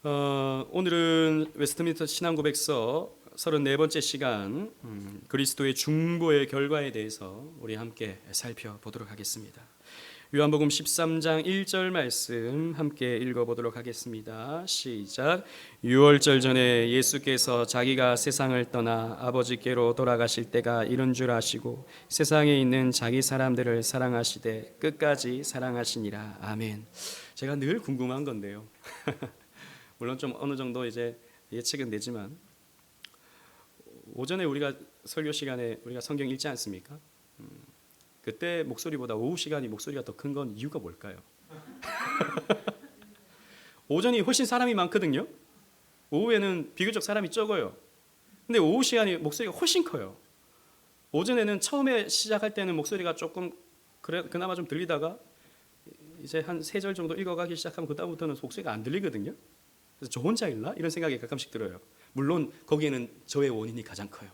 오늘은 웨스트민스터 신앙고백서 34번째 시간 그리스도의 중보의 결과에 대해서 우리 함께 살펴보도록 하겠습니다. 요한복음 13장 1절 말씀 함께 읽어보도록 하겠습니다. 시작. 유월절 전에 예수께서 자기가 세상을 떠나 아버지께로 돌아가실 때가 이른 줄 아시고 세상에 있는 자기 사람들을 사랑하시되 끝까지 사랑하시니라. 아멘. 제가 늘 궁금한 건데요. 물론 좀 어느 정도 이제 예측은 되지만 오전에 우리가 설교 시간에 우리가 성경 읽지 않습니까? 그때 목소리보다 오후 시간이 목소리가 더 큰 건 이유가 뭘까요? 오전이 훨씬 사람이 많거든요. 오후에는 비교적 사람이 적어요. 근데 오후 시간이 목소리가 훨씬 커요. 오전에는 처음에 시작할 때는 목소리가 조금 그나마 좀 들리다가 이제 한 3절 정도 읽어가기 시작하면 그다음부터는 목소리가 안 들리거든요. 그래서 저 혼자 읽나? 이런 생각이 가끔씩 들어요. 물론 거기에는 저의 원인이 가장 커요.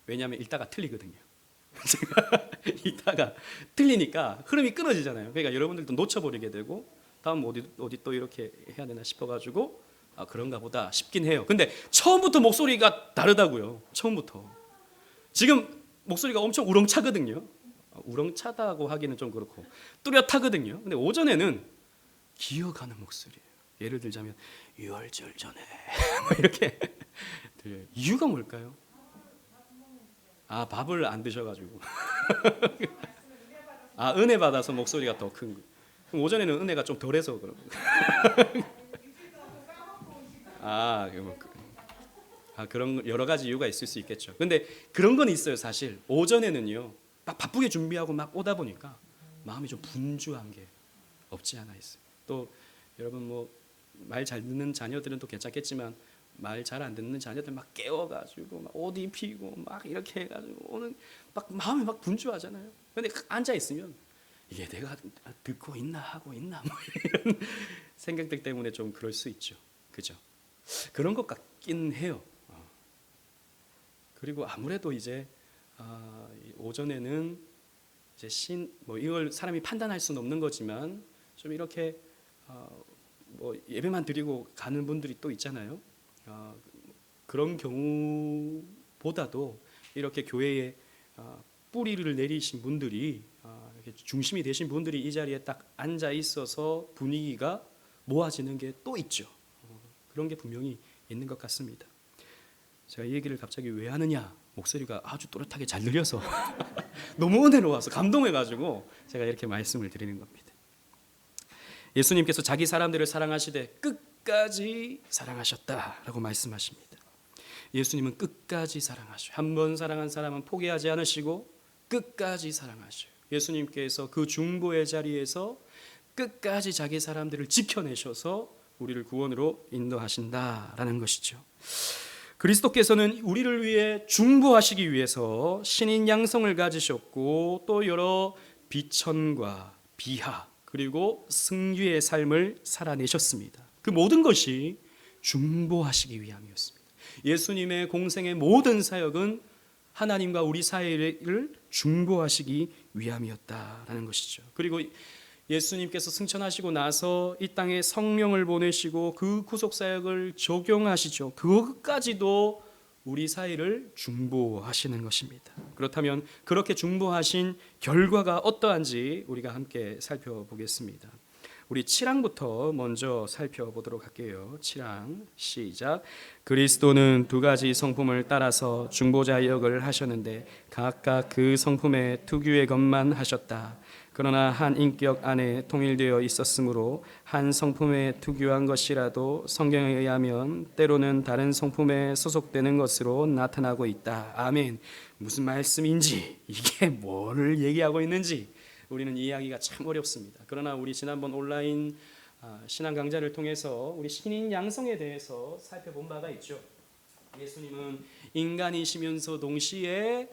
왜냐하면 읽다가 틀리거든요. 제가 읽다가 틀리니까 흐름이 끊어지잖아요. 그러니까 여러분들도 놓쳐버리게 되고 다음 어디 또 이렇게 해야 되나 싶어가지고 그런가 보다 싶긴 해요. 근데 처음부터 목소리가 다르다고요. 처음부터. 지금 목소리가 엄청 우렁차거든요. 우렁차다고 하기는 좀 그렇고 뚜렷하거든요. 근데 오전에는 기어가는 목소리예요. 예를 들자면 유월절 전에 뭐 이렇게 들려요. 이유가 뭘까요? 밥을 안 드셔가지고 은혜 받아서 목소리가 더 큰 거. 그럼 오전에는 은혜가 좀 덜해서 그런 그런 여러 가지 이유가 있을 수 있겠죠. 근데 그런 건 있어요. 사실 오전에는요 막 바쁘게 준비하고 막 오다 보니까 마음이 좀 분주한 게 없지 않아 있어요. 또 여러분 뭐 말 잘 듣는 자녀들은 또 괜찮겠지만 말 잘 안 듣는 자녀들 막 깨워가지고 막 옷 입히고 막 이렇게 해가지고 오늘 막 마음이 막 분주하잖아요. 근데 앉아 있으면 이게 내가 듣고 있나 하고 있나 뭐 이런 생각들 때문에 좀 그럴 수 있죠. 그죠? 그런 것 같긴 해요. 그리고 아무래도 이제 오전에는 이제 뭐 이걸 사람이 판단할 수는 없는 거지만 좀 이렇게 뭐 예배만 드리고 가는 분들이 또 있잖아요. 그런 경우보다도 이렇게 교회에 뿌리를 내리신 분들이 이렇게 중심이 되신 분들이 이 자리에 딱 앉아 있어서 분위기가 모아지는 게 또 있죠. 그런 게 분명히 있는 것 같습니다. 제가 이 얘기를 갑자기 왜 하느냐? 목소리가 아주 또렷하게 잘 들려서 너무 은혜로워서 감동해가지고 제가 이렇게 말씀을 드리는 겁니다. 예수님께서 자기 사람들을 사랑하시되 끝까지 사랑하셨다라고 말씀하십니다. 예수님은 끝까지 사랑하셔요. 한 번 사랑한 사람은 포기하지 않으시고 끝까지 사랑하셔요. 예수님께서 그 중보의 자리에서 끝까지 자기 사람들을 지켜내셔서 우리를 구원으로 인도하신다라는 것이죠. 그리스도께서는 우리를 위해 중보하시기 위해서 신인 양성을 가지셨고 또 여러 비천과 비하 그리고 승리의 삶을 살아내셨습니다. 그 모든 것이 중보하시기 위함이었습니다. 예수님의 공생의 모든 사역은 하나님과 우리 사이를 중보하시기 위함이었다라는 것이죠. 그리고 예수님께서 승천하시고 나서 이 땅에 성령을 보내시고 그 구속사역을 적용하시죠. 그것까지도 우리 사이를 중보하시는 것입니다. 그렇다면 그렇게 중보하신 결과가 어떠한지 우리가 함께 살펴보겠습니다. 우리 7항부터 먼저 살펴보도록 할게요. 7항 시작. 그리스도는 두 가지 성품을 따라서 중보자 역을 하셨는데 각각 그 성품의 특유의 것만 하셨다. 그러나 한 인격 안에 통일되어 있었으므로 한 성품에 특유한 것이라도 성경에 의하면 때로는 다른 성품에 소속되는 것으로 나타나고 있다. 아멘. 무슨 말씀인지 이게 뭐를 얘기하고 있는지 우리는 이해하기가 참 어렵습니다. 그러나 우리 지난번 온라인 신앙 강좌를 통해서 우리 신인 양성에 대해서 살펴본 바가 있죠. 예수님은 인간이시면서 동시에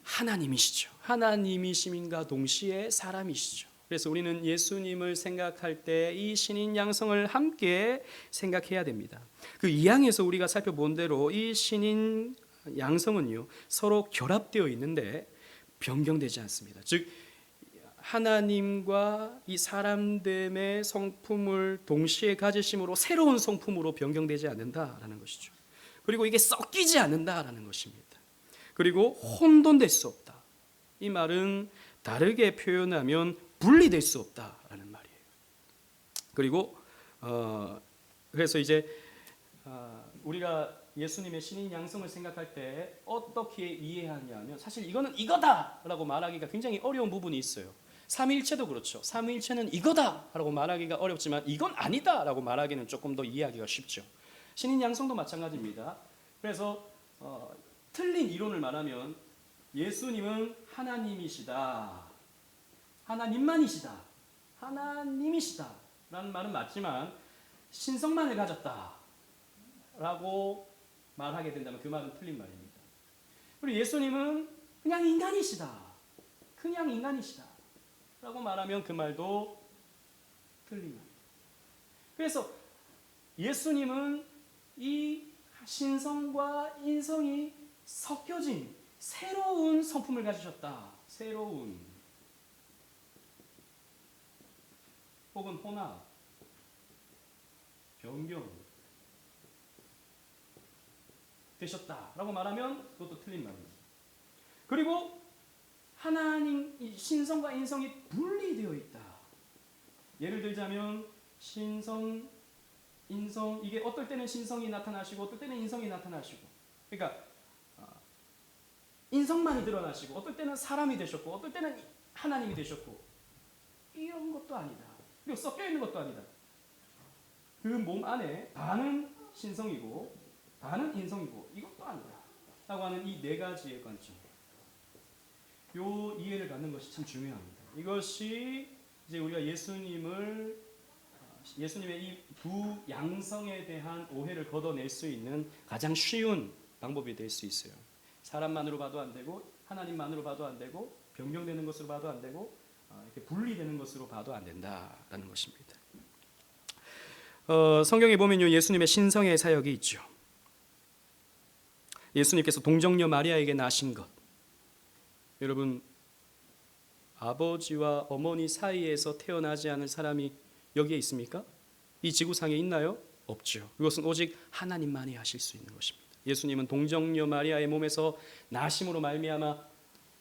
하나님이시죠. 하나님이심과 동시에 사람이시죠. 그래서 우리는 예수님을 생각할 때 이 신인 양성을 함께 생각해야 됩니다. 그 2항에서 우리가 살펴본 대로 이 신인 양성은요 서로 결합되어 있는데 변경되지 않습니다. 즉 하나님과 이 사람됨의 성품을 동시에 가지심으로 새로운 성품으로 변경되지 않는다라는 것이죠. 그리고 이게 섞이지 않는다라는 것입니다. 그리고 혼돈될 수 없다. 이 말은 다르게 표현하면 분리될 수 없다라는 말이에요. 그리고 그래서 이제 우리가 예수님의 신인 양성을 생각할 때 어떻게 이해하냐면 사실 이거는 이거다라고 말하기가 굉장히 어려운 부분이 있어요. 삼위일체도 그렇죠. 삼위일체는 이거다라고 말하기가 어렵지만 이건 아니다라고 말하기는 조금 더 이해하기가 쉽죠. 신인 양성도 마찬가지입니다. 그래서 틀린 이론을 말하면 예수님은 하나님이시다, 하나님만이시다, 하나님이시다 라는 말은 맞지만 신성만을 가졌다라고 말하게 된다면 그 말은 틀린 말입니다. 그리고 예수님은 그냥 인간이시다, 그냥 인간이시다 라고 말하면 그 말도 틀린 말입니다. 그래서 예수님은 이 신성과 인성이 섞여진 새로운 성품을 가지셨다. 새로운 혹은 혼합, 변경 되셨다라고 말하면 그것도 틀린 말입니다. 그리고 하나님 신성과 인성이 분리되어 있다. 예를 들자면 신성, 인성 이게 어떨 때는 신성이 나타나시고 어떨 때는 인성이 나타나시고 그러니까 인성만이 드러나시고 어떨 때는 사람이 되셨고 어떨 때는 하나님이 되셨고 이런 것도 아니다. 그리고 섞여 있는 것도 아니다. 그 몸 안에 반은 신성이고 반은 인성이고 이것도 아니다 라고 하는 이 네 가지의 관점, 요 이해를 갖는 것이 참 중요합니다. 이것이 이제 우리가 예수님의 이 두 양성에 대한 오해를 걷어낼 수 있는 가장 쉬운 방법이 될 수 있어요. 사람만으로 봐도 안 되고 하나님만으로 봐도 안 되고 변경되는 것으로 봐도 안 되고 이렇게 분리되는 것으로 봐도 안 된다라는 것입니다. 성경에 보면요 예수님의 신성의 사역이 있죠. 예수님께서 동정녀 마리아에게 나신 것, 여러분 아버지와 어머니 사이에서 태어나지 않은 사람이 여기에 있습니까? 이 지구상에 있나요? 없죠. 그것은 오직 하나님만이 하실 수 있는 것입니다. 예수님은 동정녀 마리아의 몸에서 나심으로 말미암아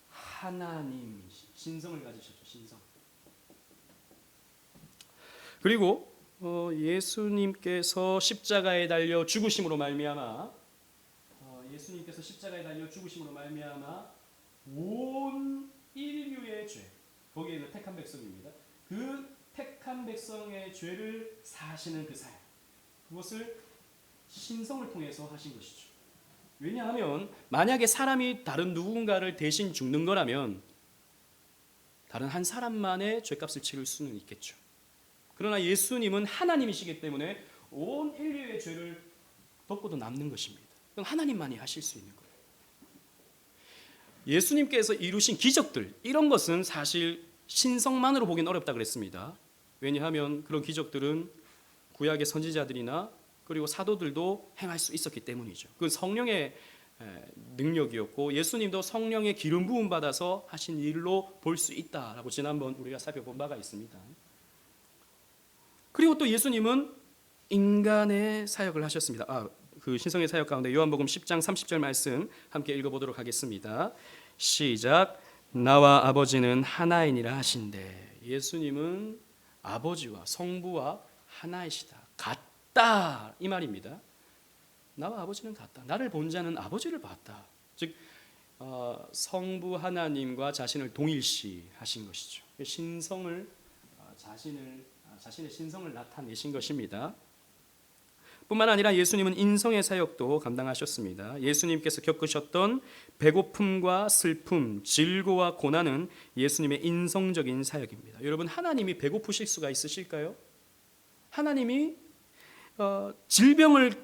하나님 신성을 가지셨죠. 신성. 그리고 예수님께서 십자가에 달려 죽으심으로 말미암아 온 인류의 죄, 거기에는 택한 백성입니다. 그 택한 백성의 죄를 사하시는 그 사역, 그것을 신성을 통해서 하신 것이죠. 왜냐하면 만약에 사람이 다른 누군가를 대신 죽는 거라면 다른 한 사람만의 죄값을 치를 수는 있겠죠. 그러나 예수님은 하나님이시기 때문에 온 인류의 죄를 덮고도 남는 것입니다. 그건 하나님만이 하실 수 있는 거예요. 예수님께서 이루신 기적들, 이런 것은 사실 신성만으로 보기는 어렵다 그랬습니다. 왜냐하면 그런 기적들은 구약의 선지자들이나 그리고 사도들도 행할 수 있었기 때문이죠. 그건 성령의 능력이었고 예수님도 성령의 기름 부음 받아서 하신 일로 볼 수 있다라고 지난번 우리가 살펴본 바가 있습니다. 그리고 또 예수님은 인간의 사역을 하셨습니다. 그 신성의 사역 가운데 요한복음 10장 30절 말씀 함께 읽어보도록 하겠습니다. 시작. 나와 아버지는 하나이니라 하신대. 예수님은 아버지와 성부와 하나이시다. 같다 이 말입니다. 나와 아버지는 같다. 나를 본 자는 아버지를 봤다. 즉 성부 하나님과 자신을 동일시하신 것이죠. 신성을 자신의 신성을 나타내신 것입니다. 뿐만 아니라 예수님은 인성의 사역도 감당하셨습니다. 예수님께서 겪으셨던 배고픔과 슬픔, 질고와 고난은 예수님의 인성적인 사역입니다. 여러분 하나님이 배고프실 수가 있으실까요? 하나님이 질병을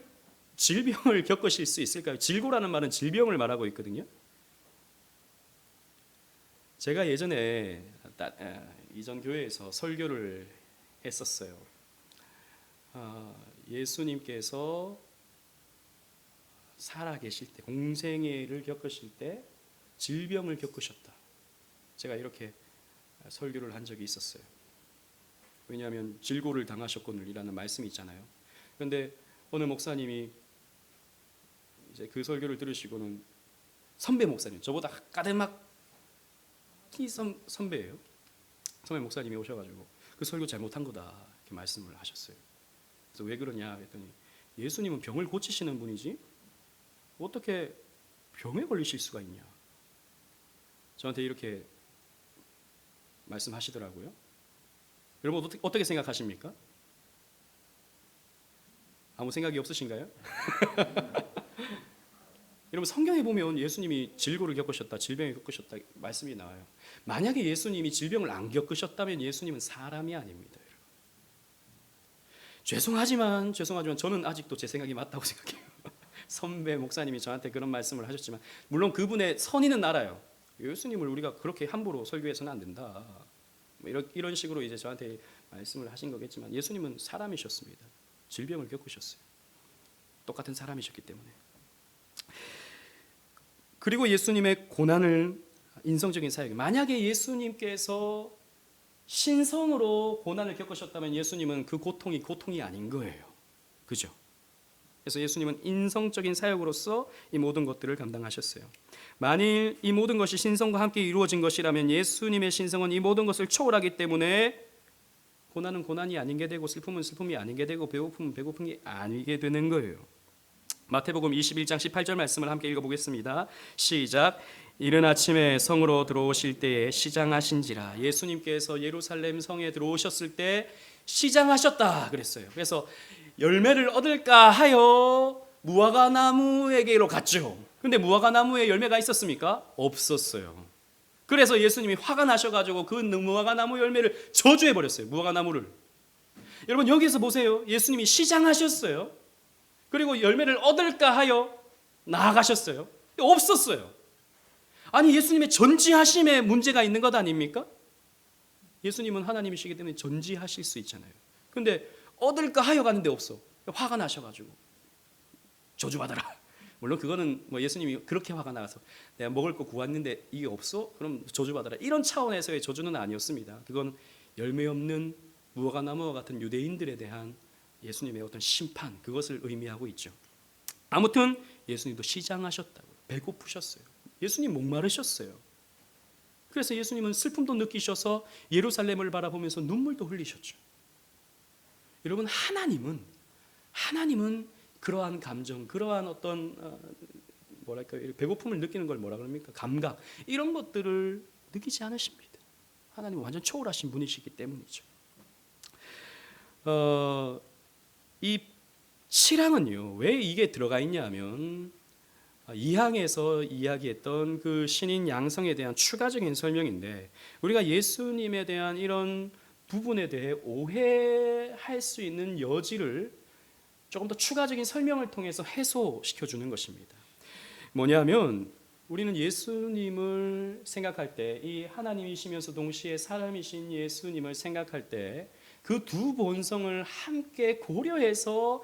겪으실 수 있을까요? 질고라는 말은 질병을 말하고 있거든요. 제가 예전에 이전 교회에서 설교를 했었어요. 예수님께서 살아계실 때, 공생애를 겪으실 때 질병을 겪으셨다. 제가 이렇게 설교를 한 적이 있었어요. 왜냐하면 질고를 당하셨거늘이라는 말씀이 있잖아요. 그런데 어느 목사님이 이제 그 설교를 들으시고는, 선배 목사님, 저보다 까대막 키 선배예요. 선배 목사님이 오셔가지고 그 설교 잘못한 거다 이렇게 말씀을 하셨어요. 그래서 왜 그러냐 했더니, 예수님은 병을 고치시는 분이지 어떻게 병에 걸리실 수가 있냐, 저한테 이렇게 말씀하시더라고요. 여러분 어떻게 생각하십니까? 아무 생각이 없으신가요? 여러분 성경에 보면 예수님이 질고를 겪으셨다, 질병을 겪으셨다 말씀이 나와요. 만약에 예수님이 질병을 안 겪으셨다면 예수님은 사람이 아닙니다. 여러분. 죄송하지만 저는 아직도 제 생각이 맞다고 생각해요. 선배 목사님이 저한테 그런 말씀을 하셨지만, 물론 그분의 선의는 알아요. 예수님을 우리가 그렇게 함부로 설교해서는 안 된다, 뭐 이런 식으로 이제 저한테 말씀을 하신 거겠지만, 예수님은 사람이셨습니다. 질병을 겪으셨어요. 똑같은 사람이셨기 때문에. 그리고 예수님의 고난을, 인성적인 사역, 만약에 예수님께서 신성으로 고난을 겪으셨다면 예수님은 그 고통이 아닌 거예요. 그죠? 그래서 예수님은 인성적인 사역으로서 이 모든 것들을 감당하셨어요. 만일 이 모든 것이 신성과 함께 이루어진 것이라면 예수님의 신성은 이 모든 것을 초월하기 때문에 고난은 고난이 아닌 게 되고, 슬픔은 슬픔이 아닌 게 되고, 배고픔은 배고픔이 아니게 되는 거예요. 마태복음 21장 18절 말씀을 함께 읽어보겠습니다. 시작. 이른 아침에 성으로 들어오실 때에 시장하신지라. 예수님께서 예루살렘 성에 들어오셨을 때 시장하셨다 그랬어요. 그래서 열매를 얻을까 하여 무화과 나무에게로 갔죠. 근데 무화과 나무에 열매가 있었습니까? 없었어요. 그래서 예수님이 화가 나셔가지고 그 무화과 나무 열매를 저주해 버렸어요. 무화과 나무를. 여러분 여기서 보세요. 예수님이 시장하셨어요. 그리고 열매를 얻을까 하여 나아가셨어요. 없었어요. 아니 예수님의 전지하심에 문제가 있는 것 아닙니까? 예수님은 하나님이시기 때문에 전지하실 수 있잖아요. 근데 얻을까 하여 가는데 없어. 화가 나셔가지고 저주받아라. 물론 그거는 뭐 예수님이 그렇게 화가 나서 내가 먹을 거 구했는데 이게 없어? 그럼 저주받아라. 이런 차원에서의 저주는 아니었습니다. 그건 열매 없는 무화과 나무와 같은 유대인들에 대한 예수님의 어떤 심판, 그것을 의미하고 있죠. 아무튼 예수님도 시장하셨다고요. 배고프셨어요. 예수님 목마르셨어요. 그래서 예수님은 슬픔도 느끼셔서 예루살렘을 바라보면서 눈물도 흘리셨죠. 여러분 하나님은 그러한 감정, 그러한 어떤 뭐랄까 배고픔을 느끼는 걸 뭐라 그럽니까? 감각, 이런 것들을 느끼지 않으십니다. 하나님은 완전 초월하신 분이시기 때문이죠. 이 7항은요 왜 이게 들어가 있냐면 2항에서 이야기했던 그 신인 양성에 대한 추가적인 설명인데, 우리가 예수님에 대한 이런 부분에 대해 오해할 수 있는 여지를 조금 더 추가적인 설명을 통해서 해소시켜 주는 것입니다. 뭐냐면 우리는 예수님을 생각할 때, 이 하나님이시면서 동시에 사람이신 예수님을 생각할 때 그 두 본성을 함께 고려해서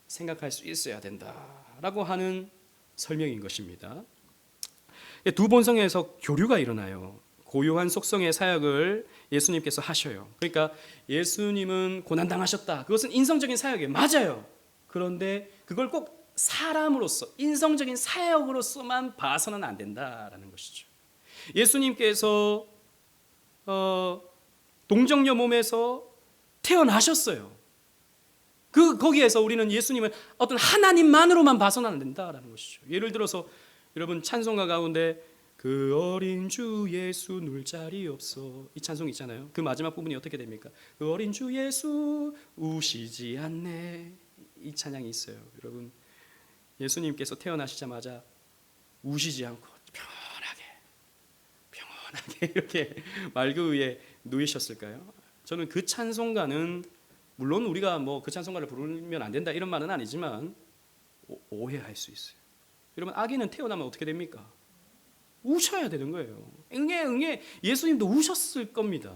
생각할 수 있어야 된다라고 하는 설명인 것입니다. 두 본성에서 교류가 일어나요. 고유한 속성의 사역을 예수님께서 하셔요. 그러니까 예수님은 고난당하셨다. 그것은 인성적인 사역이에요. 맞아요. 그런데 그걸 꼭 사람으로서 인성적인 사역으로서만 봐서는 안 된다라는 것이죠. 예수님께서 동정녀 몸에서 태어나셨어요. 거기에서 우리는 예수님을 어떤 하나님만으로만 봐서는 안 된다라는 것이죠. 예를 들어서 여러분 찬송가 가운데 그 어린 주 예수 눌 자리 없어, 이 찬송 있잖아요. 그 마지막 부분이 어떻게 됩니까? 그 어린 주 예수 우시지 않네, 이 찬양이 있어요. 여러분 예수님께서 태어나시자마자 우시지 않고 평온하게 이렇게 말그 위에 누이셨을까요? 저는 그 찬송가는, 물론 우리가 뭐 그 찬송가를 부르면 안 된다 이런 말은 아니지만 오해할 수 있어요. 여러분 아기는 태어나면 어떻게 됩니까? 우셔야 되는 거예요. 응애 예수님도 우셨을 겁니다.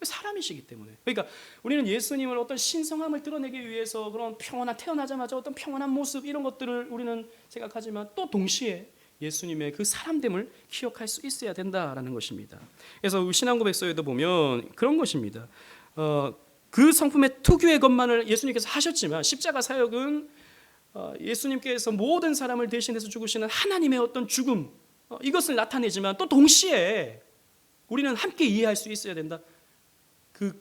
사람이시기 때문에. 그러니까 우리는 예수님을 어떤 신성함을 드러내기 위해서 그런 태어나자마자 어떤 평온한 모습 이런 것들을 우리는 생각하지만, 또 동시에 예수님의 그 사람됨을 기억할 수 있어야 된다라는 것입니다. 그래서 신앙고백서에도 보면 그런 것입니다. 그 성품의 특유의 것만을 예수님께서 하셨지만 십자가 사역은 예수님께서 모든 사람을 대신해서 죽으시는 하나님의 어떤 죽음, 이것을 나타내지만 또 동시에 우리는 함께 이해할 수 있어야 된다. 그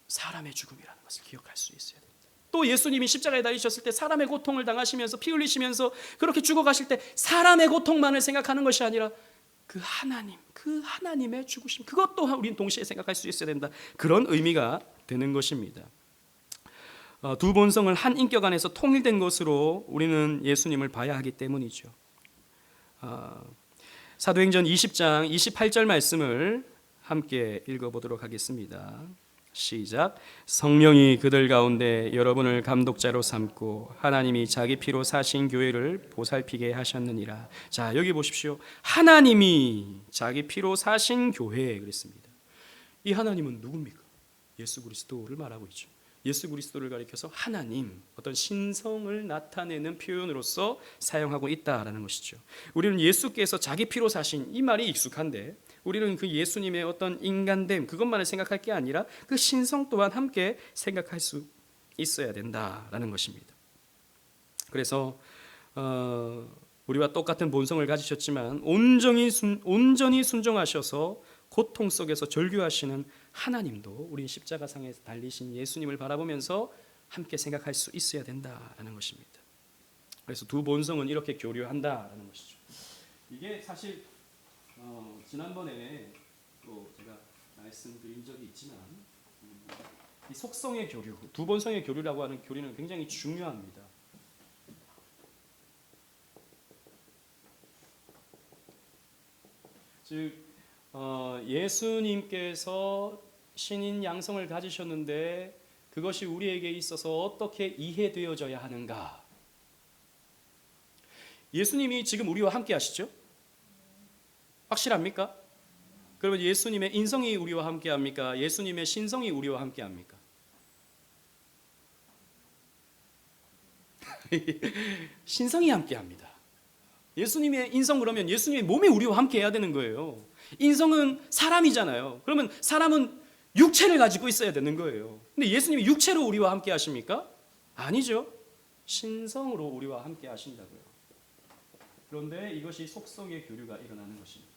사람의 죽음이라는 것을 기억할 수 있어야 된다. 또 예수님이 십자가에 달리셨을 때 사람의 고통을 당하시면서 피 흘리시면서 그렇게 죽어가실 때 사람의 고통만을 생각하는 것이 아니라 그 하나님, 그 하나님의 죽으심, 그것 또한 우리는 동시에 생각할 수 있어야 된다. 그런 의미가 되는 것입니다. 두 본성을 한 인격 안에서 통일된 것으로 우리는 예수님을 봐야 하기 때문이죠. 사도행전 20장 28절 말씀을 함께 읽어보도록 하겠습니다. 시작. 성령이 그들 가운데 여러분을 감독자로 삼고 하나님이 자기 피로 사신 교회를 보살피게 하셨느니라. 자, 여기 보십시오. 하나님이 자기 피로 사신 교회 그랬습니다. 이 하나님은 누굽니까? 예수 그리스도를 말하고 있죠. 예수 그리스도를 가리켜서 하나님, 어떤 신성을 나타내는 표현으로서 사용하고 있다라는 것이죠. 우리는 예수께서 자기 피로 사신, 이 말이 익숙한데 우리는 그 예수님의 어떤 인간됨, 그것만을 생각할 게 아니라 그 신성 또한 함께 생각할 수 있어야 된다라는 것입니다. 그래서 우리와 똑같은 본성을 가지셨지만 온전히 순종하셔서 고통 속에서 절규하시는 하나님도 우리 십자가상에서 달리신 예수님을 바라보면서 함께 생각할 수 있어야 된다라는 것입니다. 그래서 두 본성은 이렇게 교류한다라는 것이죠. 이게 사실 지난번에 또 제가 말씀드린 적이 있지만 이 속성의 교류, 두 본성의 교류라고 하는 교류는 굉장히 중요합니다. 즉 예수님께서 신인 양성을 가지셨는데 그것이 우리에게 있어서 어떻게 이해되어져야 하는가? 예수님이 지금 우리와 함께 하시죠? 확실합니까? 그러면 예수님의 인성이 우리와 함께 합니까? 예수님의 신성이 우리와 함께 합니까? 신성이 함께 합니다. 예수님의 인성 그러면 예수님의 몸이 우리와 함께 해야 되는 거예요. 인성은 사람이잖아요. 그러면 사람은 육체를 가지고 있어야 되는 거예요. 근데 예수님이 육체로 우리와 함께 하십니까? 아니죠. 신성으로 우리와 함께 하신다고요. 그런데 이것이 속성의 교류가 일어나는 것입니다.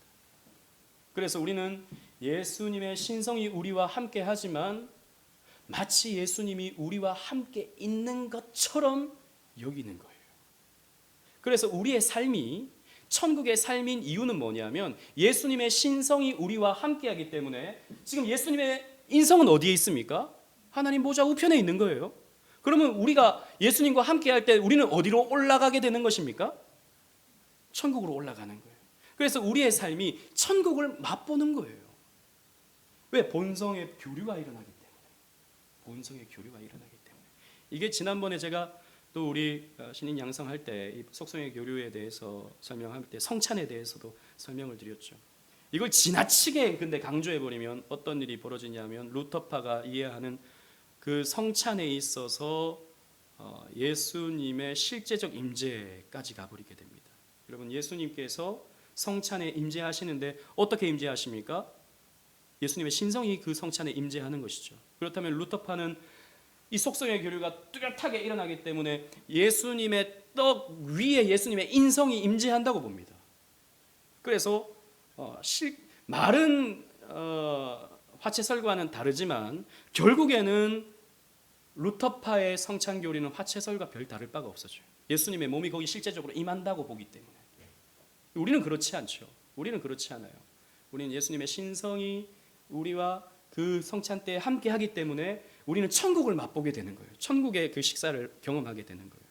그래서 우리는 예수님의 신성이 우리와 함께 하지만 마치 예수님이 우리와 함께 있는 것처럼 여기는 거예요. 그래서 우리의 삶이 천국의 삶인 이유는 뭐냐면 예수님의 신성이 우리와 함께하기 때문에 지금 예수님의 인성은 어디에 있습니까? 하나님 보좌 우편에 있는 거예요. 그러면 우리가 예수님과 함께할 때 우리는 어디로 올라가게 되는 것입니까? 천국으로 올라가는 거예요. 그래서 우리의 삶이 천국을 맛보는 거예요. 왜? 본성의 교류가 일어나기 때문에. 본성의 교류가 일어나기 때문에. 이게 지난번에 제가 또 우리 신인 양성할 때 속성의 교류에 대해서 설명할 때 성찬에 대해서도 설명을 드렸죠. 이걸 지나치게 근데 강조해 버리면 어떤 일이 벌어지냐면 루터파가 이해하는 그 성찬에 있어서 예수님의 실제적 임재까지 가버리게 됩니다. 여러분 예수님께서 성찬에 임재하시는데 어떻게 임재하십니까? 예수님의 신성이 그 성찬에 임재하는 것이죠. 그렇다면 루터파는 이 속성의 교류가 뚜렷하게 일어나기 때문에 예수님의 떡 위에 예수님의 인성이 임재한다고 봅니다. 그래서 말은 화채설과는 다르지만 결국에는 루터파의 성찬 교리는 화채설과 별 다를 바가 없어져요. 예수님의 몸이 거기 실제적으로 임한다고 보기 때문에. 우리는 그렇지 않죠. 우리는 그렇지 않아요. 우리는 예수님의 신성이 우리와 그 성찬 때 함께 하기 때문에 우리는 천국을 맛보게 되는 거예요. 천국의 그 식사를 경험하게 되는 거예요.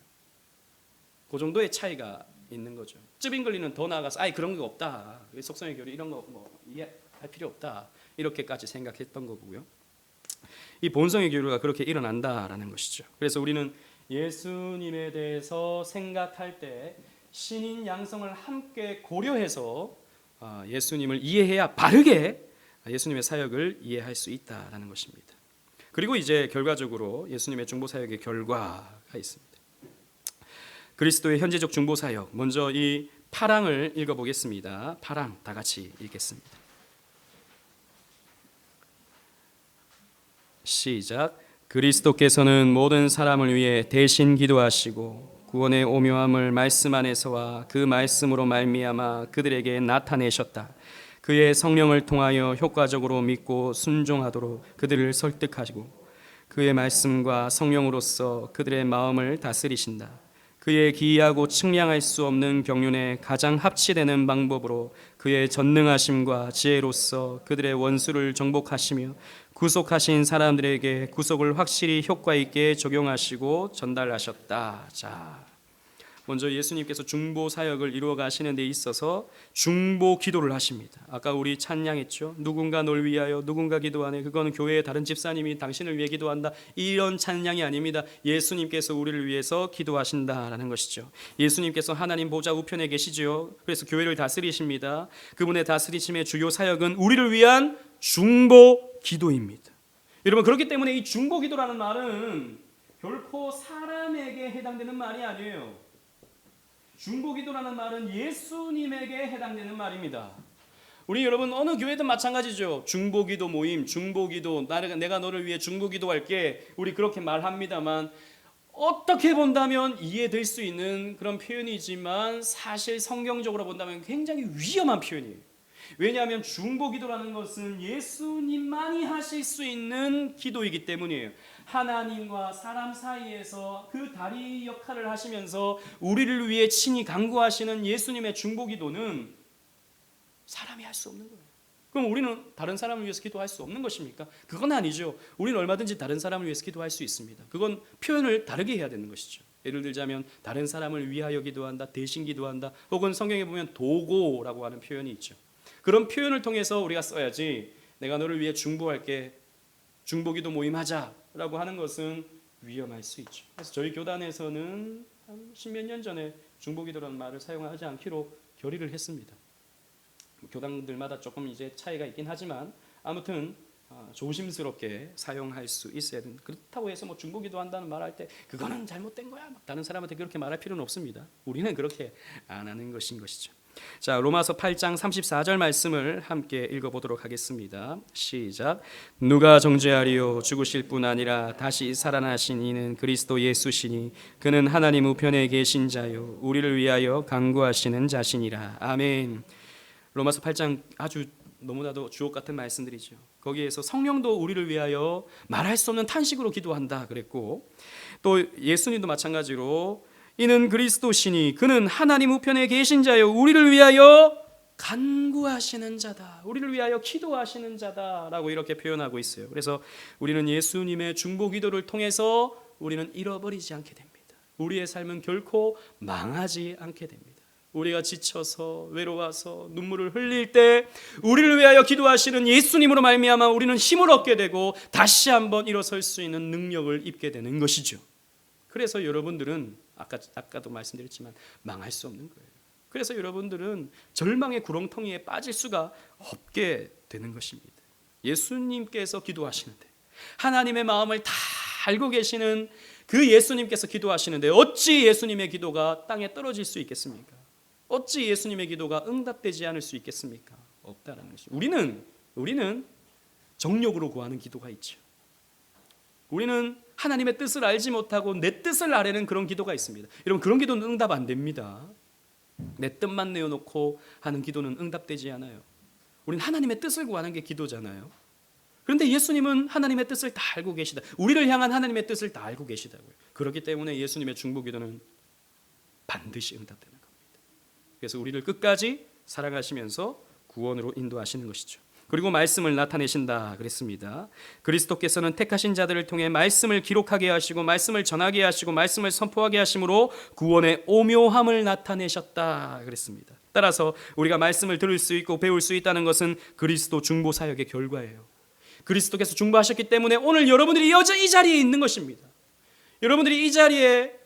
그 정도의 차이가 있는 거죠. 쯔빙글리는 더 나아가서 그런 거 없다. 속성의 교류 이런 거 이해할 필요 없다. 이렇게까지 생각했던 거고요. 이 본성의 교류가 그렇게 일어난다라는 것이죠. 그래서 우리는 예수님에 대해서 생각할 때 신인 양성을 함께 고려해서 예수님을 이해해야 바르게 예수님의 사역을 이해할 수 있다라는 것입니다. 그리고 이제 결과적으로 예수님의 중보 사역의 결과가 있습니다. 그리스도의 현재적 중보 사역, 먼저 이 8항을 읽어보겠습니다. 8항 다 같이 읽겠습니다. 시작. 그리스도께서는 모든 사람을 위해 대신 기도하시고 구원의 오묘함을 말씀 안에서와 그 말씀으로 말미암아 그들에게 나타내셨다. 그의 성령을 통하여 효과적으로 믿고 순종하도록 그들을 설득하시고 그의 말씀과 성령으로서 그들의 마음을 다스리신다. 그의 기이하고 측량할 수 없는 경륜에 가장 합치되는 방법으로 그의 전능하심과 지혜로서 그들의 원수를 정복하시며 구속하신 사람들에게 구속을 확실히 효과 있게 적용하시고 전달하셨다. 자, 먼저 예수님께서 중보 사역을 이루어 가시는 데 있어서 중보 기도를 하십니다. 아까 우리 찬양했죠. 누군가 널 위하여 누군가 기도하네. 그거는 교회의 다른 집사님이 당신을 위해 기도한다. 이런 찬양이 아닙니다. 예수님께서 우리를 위해서 기도하신다라는 것이죠. 예수님께서 하나님 보좌 우편에 계시죠. 그래서 교회를 다스리십니다. 그분의 다스리심의 주요 사역은 우리를 위한 중보 기도입니다. 여러분, 그렇기 때문에 이 중보 기도라는 말은 결코 사람에게 해당되는 말이 아니에요. 중보기도라는 말은 예수님에게 해당되는 말입니다. 우리 여러분 어느 교회든 마찬가지죠. 중보기도 모임, 중보기도, 내가 너를 위해 중보기도할게, 우리 그렇게 말합니다만 어떻게 본다면 이해될 수 있는 그런 표현이지만 사실 성경적으로 본다면 굉장히 위험한 표현이에요. 왜냐하면 중보기도라는 것은 예수님만이 하실 수 있는 기도이기 때문이에요. 하나님과 사람 사이에서 그 다리 역할을 하시면서 우리를 위해 친히 간구하시는 예수님의 중보기도는 사람이 할 수 없는 거예요. 그럼 우리는 다른 사람을 위해서 기도할 수 없는 것입니까? 그건 아니죠. 우리는 얼마든지 다른 사람을 위해서 기도할 수 있습니다. 그건 표현을 다르게 해야 되는 것이죠. 예를 들자면 다른 사람을 위하여 기도한다, 대신 기도한다, 혹은 성경에 보면 도고라고 하는 표현이 있죠. 그런 표현을 통해서 우리가 써야지 내가 너를 위해 중보할게, 중보기도 모임하자라고 하는 것은 위험할 수 있죠. 그래서 저희 교단에서는 한 십몇 년 전에 중보기도라는 말을 사용하지 않기로 결의를 했습니다. 교단들마다 조금 이제 차이가 있긴 하지만 아무튼 조심스럽게 사용할 수 있어야 된다. 그렇다고 해서 뭐 중보기도 한다는 말할 때 그거는 잘못된 거야, 다른 사람한테 그렇게 말할 필요는 없습니다. 우리는 그렇게 안 하는 것인 것이죠. 자, 로마서 8장 34절 말씀을 함께 읽어보도록 하겠습니다. 시작. 누가 정죄하리요? 죽으실 뿐 아니라 다시 살아나신 이는 그리스도 예수시니 그는 하나님 우편에 계신 자요 우리를 위하여 간구하시는 자신이라. 아멘. 로마서 8장 아주 너무나도 주옥 같은 말씀들이죠. 거기에서 성령도 우리를 위하여 말할 수 없는 탄식으로 기도한다 그랬고, 또 예수님도 마찬가지로 이는 그리스도시니 그는 하나님 우편에 계신 자요 우리를 위하여 간구하시는 자다, 우리를 위하여 기도하시는 자다라고 이렇게 표현하고 있어요. 그래서 우리는 예수님의 중보 기도를 통해서 우리는 잃어버리지 않게 됩니다. 우리의 삶은 결코 망하지 않게 됩니다. 우리가 지쳐서 외로워서 눈물을 흘릴 때 우리를 위하여 기도하시는 예수님으로 말미암아 우리는 힘을 얻게 되고 다시 한번 일어설 수 있는 능력을 입게 되는 것이죠. 그래서 여러분들은 아까도 말씀드렸지만 망할 수 없는 거예요. 그래서 여러분들은 절망의 구렁텅이에 빠질 수가 없게 되는 것입니다. 예수님께서 기도하시는데, 하나님의 마음을 다 알고 계시는 그 예수님께서 기도하시는데 어찌 예수님의 기도가 땅에 떨어질 수 있겠습니까? 어찌 예수님의 기도가 응답되지 않을 수 있겠습니까? 없다라는 것입니다. 우리는 정욕으로 구하는 기도가 있죠. 우리는 하나님의 뜻을 알지 못하고 내 뜻을 아뢰는 그런 기도가 있습니다. 여러분, 그런 기도는 응답 안 됩니다. 내 뜻만 내어놓고 하는 기도는 응답되지 않아요. 우리는 하나님의 뜻을 구하는 게 기도잖아요. 그런데 예수님은 하나님의 뜻을 다 알고 계시다. 우리를 향한 하나님의 뜻을 다 알고 계시다고요. 그렇기 때문에 예수님의 중보 기도는 반드시 응답되는 겁니다. 그래서 우리를 끝까지 사랑하시면서 구원으로 인도하시는 것이죠. 그리고 말씀을 나타내신다 그랬습니다. 그리스도께서는 택하신 자들을 통해 말씀을 기록하게 하시고 말씀을 전하게 하시고 말씀을 선포하게 하심으로 구원의 오묘함을 나타내셨다 그랬습니다. 따라서 우리가 말씀을 들을 수 있고 배울 수 있다는 것은 그리스도 중보 사역의 결과예요. 그리스도께서 중보하셨기 때문에 오늘 여러분들이 여전히 이 자리에 있는 것입니다. 여러분들이 이 자리에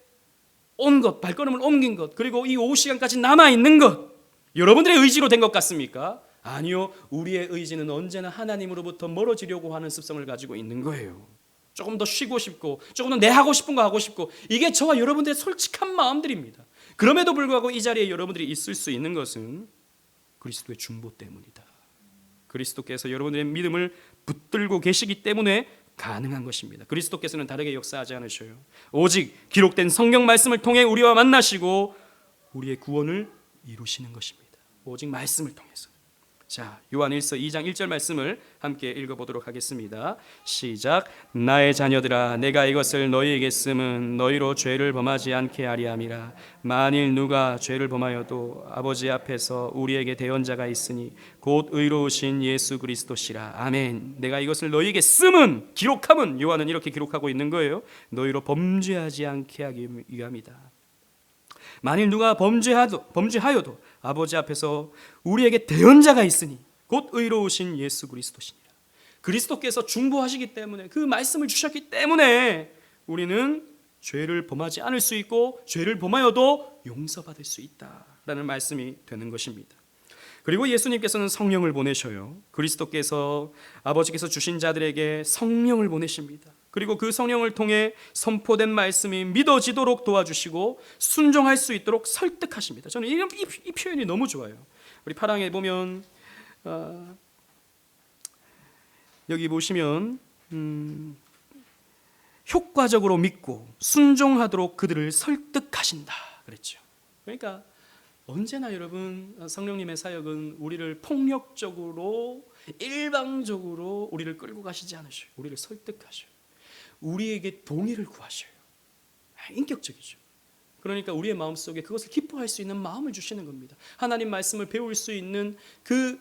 온 것, 발걸음을 옮긴 것, 그리고 이 오후 시간까지 남아있는 것, 여러분들의 의지로 된 것 같습니까? 아니요, 우리의 의지는 언제나 하나님으로부터 멀어지려고 하는 습성을 가지고 있는 거예요. 조금 더 쉬고 싶고, 조금 더 내 하고 싶은 거 하고 싶고, 이게 저와 여러분들의 솔직한 마음들입니다. 그럼에도 불구하고 이 자리에 여러분들이 있을 수 있는 것은 그리스도의 중보 때문이다. 그리스도께서 여러분들의 믿음을 붙들고 계시기 때문에 가능한 것입니다. 그리스도께서는 다르게 역사하지 않으셔요. 오직 기록된 성경 말씀을 통해 우리와 만나시고 우리의 구원을 이루시는 것입니다. 오직 말씀을 통해서. 자, 요한일서 2장 1절 말씀을 함께 읽어보도록 하겠습니다. 시작. 나의 자녀들아, 내가 이것을 너희에게 쓰면 너희로 죄를 범하지 않게 하리 함이라. 만일 누가 죄를 범하여도 아버지 앞에서 우리에게 대언자가 있으니 곧 의로우신 예수 그리스도시라. 아멘. 내가 이것을 너희에게 쓰면, 기록함은, 요한은 이렇게 기록하고 있는 거예요. 너희로 범죄하지 않게 하기 위함이다. 만일 누가 범죄하여도 아버지 앞에서 우리에게 대언자가 있으니 곧 의로우신 예수 그리스도시니라. 그리스도께서 중보하시기 때문에, 그 말씀을 주셨기 때문에 우리는 죄를 범하지 않을 수 있고 죄를 범하여도 용서받을 수 있다라는 말씀이 되는 것입니다. 그리고 예수님께서는 성령을 보내셔요. 그리스도께서 아버지께서 주신 자들에게 성령을 보내십니다. 그리고 그 성령을 통해 선포된 말씀이 믿어지도록 도와주시고 순종할 수 있도록 설득하십니다. 저는 이 표현이 너무 좋아요. 우리 파랑에 보면 여기 보시면 효과적으로 믿고 순종하도록 그들을 설득하신다 그랬죠. 그러니까 언제나 여러분 성령님의 사역은 우리를 폭력적으로 일방적으로 우리를 끌고 가시지 않으셔요. 우리를 설득하셔요. 우리에게 동의를 구하셔요. 인격적이죠. 그러니까 우리의 마음속에 그것을 기뻐할 수 있는 마음을 주시는 겁니다. 하나님 말씀을 배울 수 있는 그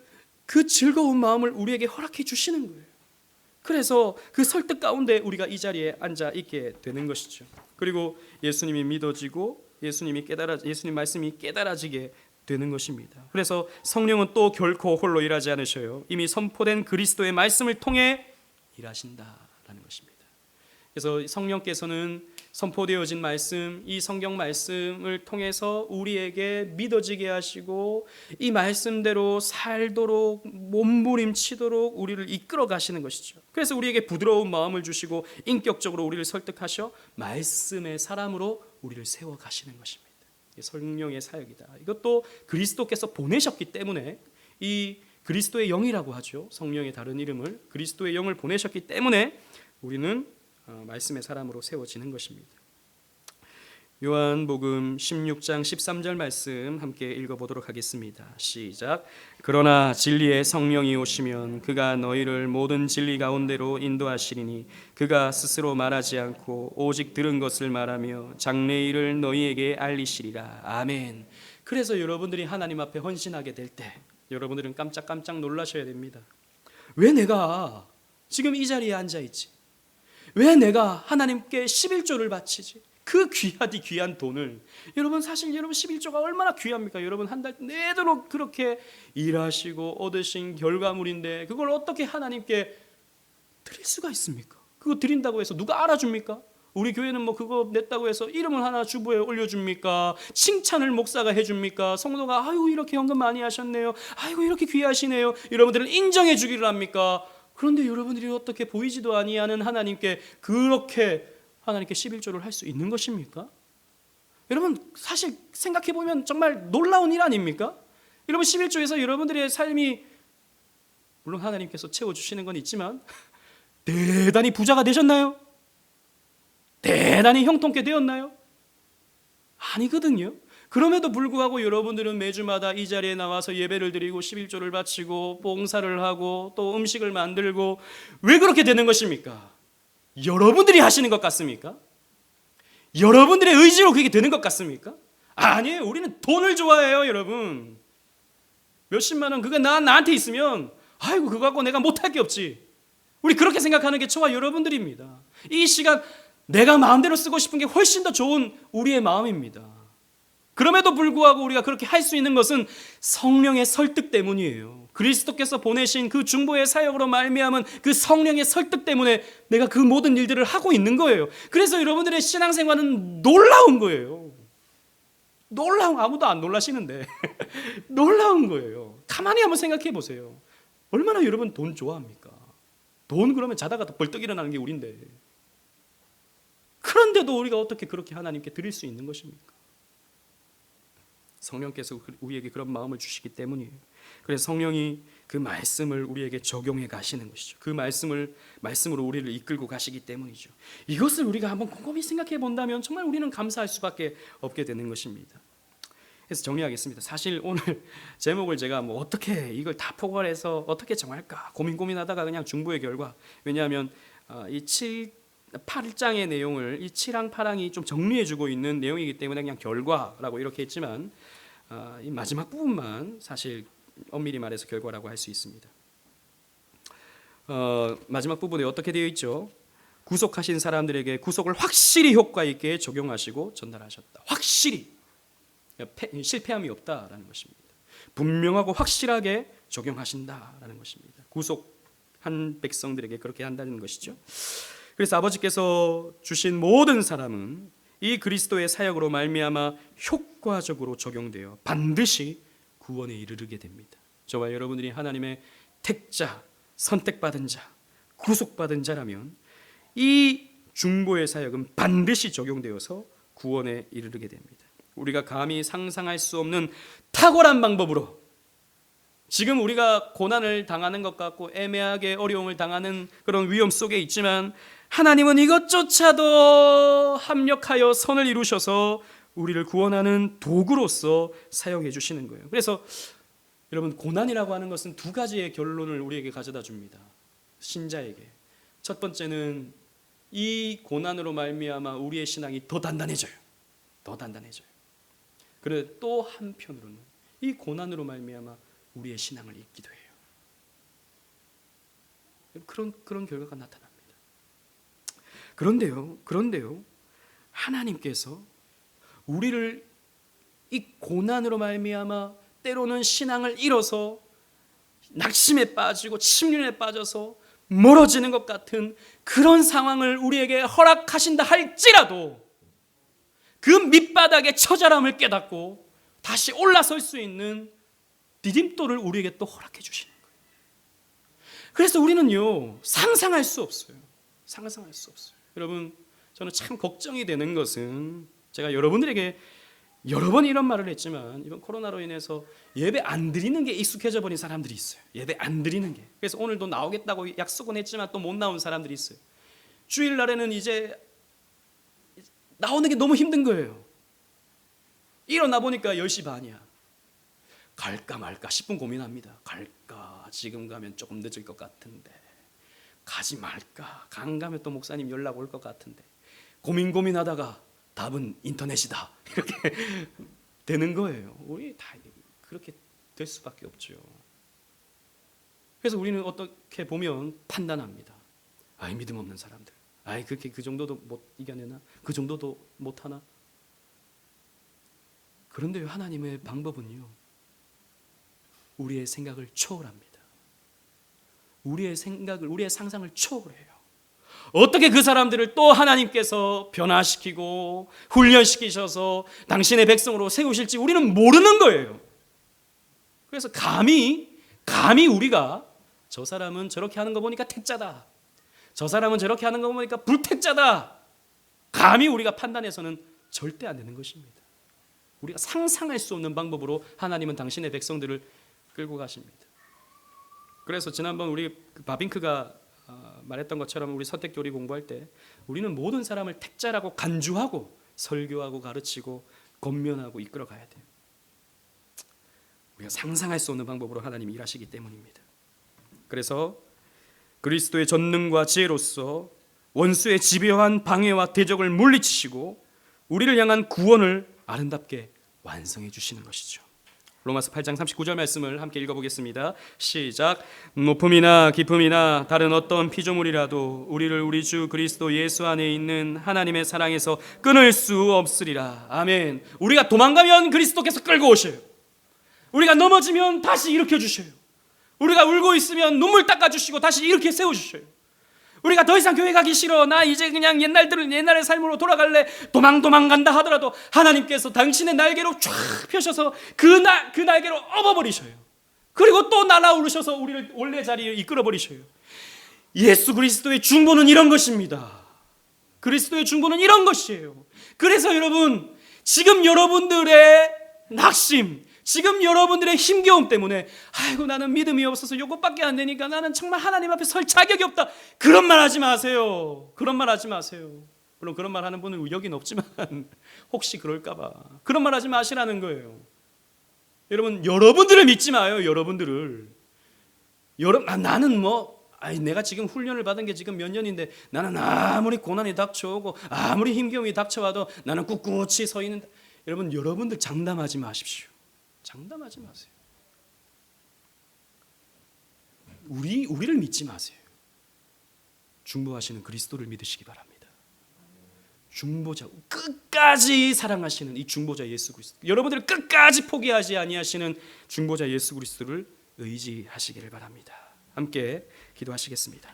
즐거운 마음을 우리에게 허락해 주시는 거예요. 그래서 그 설득 가운데 우리가 이 자리에 앉아 있게 되는 것이죠. 그리고 예수님이 믿어지고 예수님 말씀이 깨달아지게 되는 것입니다. 그래서 성령은 또 결코 홀로 일하지 않으셔요. 이미 선포된 그리스도의 말씀을 통해 일하신다라는 것입니다. 그래서 성령께서는 선포되어진 말씀, 이 성경 말씀을 통해서 우리에게 믿어지게 하시고 이 말씀대로 살도록 몸부림치도록 우리를 이끌어 가시는 것이죠. 그래서 우리에게 부드러운 마음을 주시고 인격적으로 우리를 설득하셔 말씀의 사람으로 우리를 세워 가시는 것입니다. 성령의 사역이다. 이것도 그리스도께서 보내셨기 때문에, 이 그리스도의 영이라고 하죠. 성령의 다른 이름을 그리스도의 영을 보내셨기 때문에 우리는 말씀의 사람으로 세워지는 것입니다. 요한복음 16장 13절 말씀 함께 읽어보도록 하겠습니다. 시작. 그러나 진리의 성령이 오시면 그가 너희를 모든 진리 가운데로 인도하시리니 그가 스스로 말하지 않고 오직 들은 것을 말하며 장래 일을 너희에게 알리시리라. 아멘. 그래서 여러분들이 하나님 앞에 헌신하게 될 때 여러분들은 깜짝깜짝 놀라셔야 됩니다. 왜 내가 지금 이 자리에 앉아있지? 왜 내가 하나님께 11조를 바치지? 그 귀하디 귀한 돈을, 여러분 사실 여러분 11조가 얼마나 귀합니까? 여러분 한 달 내도록 그렇게 일하시고 얻으신 결과물인데 그걸 어떻게 하나님께 드릴 수가 있습니까? 그거 드린다고 해서 누가 알아줍니까? 우리 교회는 뭐 그거 냈다고 해서 이름을 하나 주보에 올려줍니까? 칭찬을 목사가 해줍니까? 성도가 아이고 이렇게 헌금 많이 하셨네요, 아이고 이렇게 귀하시네요, 여러분들을 인정해 주기를 합니까? 그런데 여러분들이 어떻게 보이지도 아니하는 하나님께 그렇게 하나님께 11조를 할 수 있는 것입니까? 여러분 사실 생각해보면 정말 놀라운 일 아닙니까? 여러분 11조에서 여러분들의 삶이 물론 하나님께서 채워주시는 건 있지만 대단히 부자가 되셨나요? 대단히 형통케 되었나요? 아니거든요. 그럼에도 불구하고 여러분들은 매주마다 이 자리에 나와서 예배를 드리고 11조를 바치고 봉사를 하고 또 음식을 만들고, 왜 그렇게 되는 것입니까? 여러분들이 하시는 것 같습니까? 여러분들의 의지로 그게 되는 것 같습니까? 아니에요. 우리는 돈을 좋아해요, 여러분. 몇십만 원 그거 나한테 있으면 아이고 그거 갖고 내가 못할 게 없지. 우리 그렇게 생각하는 게 저와 여러분들입니다. 이 시간 내가 마음대로 쓰고 싶은 게 훨씬 더 좋은 우리의 마음입니다. 그럼에도 불구하고 우리가 그렇게 할 수 있는 것은 성령의 설득 때문이에요. 그리스도께서 보내신 그 중보의 사역으로 말미암은 그 성령의 설득 때문에 내가 그 모든 일들을 하고 있는 거예요. 그래서 여러분들의 신앙생활은 놀라운 거예요. 아무도 안 놀라시는데 놀라운 거예요. 가만히 한번 생각해 보세요. 얼마나 여러분 돈 좋아합니까? 돈 그러면 자다가 벌떡 일어나는 게 우린데, 그런데도 우리가 어떻게 그렇게 하나님께 드릴 수 있는 것입니까? 성령께서 우리에게 그런 마음을 주시기 때문이에요. 그래서 성령이 그 말씀을 우리에게 적용해 가시는 것이죠. 그 말씀으로 우리를 이끌고 가시기 때문이죠. 이것을 우리가 한번 곰곰이 생각해 본다면 정말 우리는 감사할 수밖에 없게 되는 것입니다. 그래서 정리하겠습니다. 사실 오늘 제목을 제가 어떻게 이걸 다 포괄해서 어떻게 정할까 고민하다가 그냥 중보의 결과, 왜냐하면 이 8장의 내용을 이 7항 8항이 좀 정리해주고 있는 내용이기 때문에 그냥 결과라고 이렇게 했지만 이 마지막 부분만 사실 엄밀히 말해서 결과라고 할 수 있습니다. 마지막 부분에 어떻게 되어 있죠? 구속하신 사람들에게 구속을 확실히 효과 있게 적용하시고 전달하셨다. 확실히 실패함이 없다라는 것입니다. 분명하고 확실하게 적용하신다라는 것입니다. 구속한 백성들에게 그렇게 한다는 것이죠. 그래서 아버지께서 주신 모든 사람은 이 그리스도의 사역으로 말미암아 효과적으로 적용되어 반드시 구원에 이르게 됩니다. 저와 여러분들이 하나님의 택자, 선택받은 자, 구속받은 자라면 이 중보의 사역은 반드시 적용되어서 구원에 이르게 됩니다. 우리가 감히 상상할 수 없는 탁월한 방법으로 지금 우리가 고난을 당하는 것 같고 애매하게 어려움을 당하는 그런 위험 속에 있지만 하나님은 이것조차도 합력하여 선을 이루셔서 우리를 구원하는 도구로서 사용해 주시는 거예요. 그래서 여러분, 고난이라고 하는 것은 두 가지의 결론을 우리에게 가져다 줍니다. 신자에게. 첫 번째는 이 고난으로 말미암아 우리의 신앙이 더 단단해져요. 더 단단해져요. 그래 또 한편으로는 이 고난으로 말미암아 우리의 신앙을 잊기도 해요. 그런 결과가 나타납니다. 그런데요, 하나님께서 우리를 이 고난으로 말미암아 때로는 신앙을 잃어서 낙심에 빠지고 침륜에 빠져서 멀어지는 것 같은 그런 상황을 우리에게 허락하신다 할지라도 그 밑바닥의 처절함을 깨닫고 다시 올라설 수 있는 디딤돌을 우리에게 또 허락해 주시는 거예요. 그래서 우리는요, 상상할 수 없어요. 상상할 수 없어요. 여러분, 저는 참 걱정이 되는 것은 제가 여러분들에게 여러 번 이런 말을 했지만 이번 코로나로 인해서 예배 안 드리는 게 익숙해져 버린 사람들이 있어요. 예배 안 드리는 게. 그래서 오늘도 나오겠다고 약속은 했지만 또 못 나온 사람들이 있어요. 주일날에는 이제 나오는 게 너무 힘든 거예요. 일어나 보니까 10시 반이야. 갈까 말까 10분 고민합니다. 갈까? 지금 가면 조금 늦을 것 같은데. 가지 말까? 안 가면 또 목사님 연락 올 것 같은데. 고민하다가 답은 인터넷이다. 이렇게 되는 거예요. 우리 다 그렇게 될 수밖에 없죠. 그래서 우리는 어떻게 보면 판단합니다. 아이, 믿음 없는 사람들. 아이, 그렇게 그 정도도 못 이겨내나? 그 정도도 못 하나? 그런데요, 하나님의 방법은요, 우리의 생각을 초월합니다. 우리의 상상을 초월해요. 어떻게 그 사람들을 또 하나님께서 변화시키고 훈련시키셔서 당신의 백성으로 세우실지 우리는 모르는 거예요. 그래서 감히 우리가 저 사람은 저렇게 하는 거 보니까 택자다, 저 사람은 저렇게 하는 거 보니까 불택자다, 감히 우리가 판단해서는 절대 안 되는 것입니다. 우리가 상상할 수 없는 방법으로 하나님은 당신의 백성들을 끌고 가십니다. 그래서 지난번 우리 바빙크가 말했던 것처럼 우리 선택교리 공부할 때 우리는 모든 사람을 택자라고 간주하고 설교하고 가르치고 권면하고 이끌어 가야 돼요. 우리가 상상할 수 없는 방법으로 하나님이 일하시기 때문입니다. 그래서 그리스도의 전능과 지혜로서 원수의 집요한 방해와 대적을 물리치시고 우리를 향한 구원을 아름답게 완성해 주시는 것이죠. 로마서 8장 39절 말씀을 함께 읽어보겠습니다. 시작. 높음이나 깊음이나 다른 어떤 피조물이라도 우리를 우리 주 그리스도 예수 안에 있는 하나님의 사랑에서 끊을 수 없으리라. 아멘. 우리가 도망가면 그리스도께서 끌고 오셔요. 우리가 넘어지면 다시 일으켜 주셔요. 우리가 울고 있으면 눈물 닦아주시고 다시 이렇게 세워주셔요. 우리가 더 이상 교회 가기 싫어, 나 이제 그냥 옛날의 삶으로 돌아갈래, 도망간다 하더라도 하나님께서 당신의 날개로 쫙 펴셔서 그 날개로 업어버리셔요. 그리고 또 날아오르셔서 우리를 원래 자리에 이끌어버리셔요. 예수 그리스도의 중보는 이런 것입니다. 그리스도의 중보는 이런 것이에요. 그래서 여러분, 지금 여러분들의 낙심, 지금 여러분들의 힘겨움 때문에 아이고 나는 믿음이 없어서 요것밖에 안 되니까 나는 정말 하나님 앞에 설 자격이 없다. 그런 말 하지 마세요. 그런 말 하지 마세요. 물론 그런 말 하는 분은 여긴 없지만 혹시 그럴까 봐 그런 말 하지 마시라는 거예요. 여러분, 여러분들을 믿지 마요. 여러분들을. 나는 내가 지금 훈련을 받은 게 지금 몇 년인데 나는 아무리 고난이 닥쳐오고 아무리 힘겨움이 닥쳐와도 나는 꿋꿋이 서 있는다. 여러분, 여러분들 장담하지 마십시오. 장담하지 마세요. 우리를 믿지 마세요. 중보하시는 그리스도를 믿으시기 바랍니다. 중보자, 끝까지 사랑하시는 이 중보자 예수 그리스도, 여러분들을 끝까지 포기하지 아니하시는 중보자 예수 그리스도를 의지하시기를 바랍니다. 함께 기도하시겠습니다.